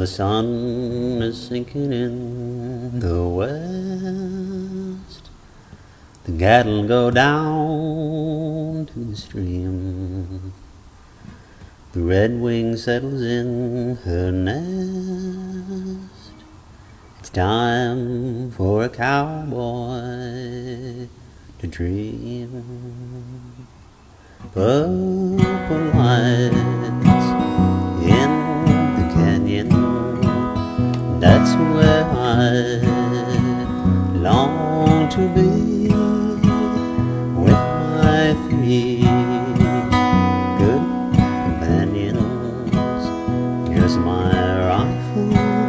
the sun is sinking in the west, the cattle go down to the stream. The redwing settles in her nest. It's time for a cowboy to dream. Purple lights in the canyon, that's where I long to be, with my three good companions. Here's my rifle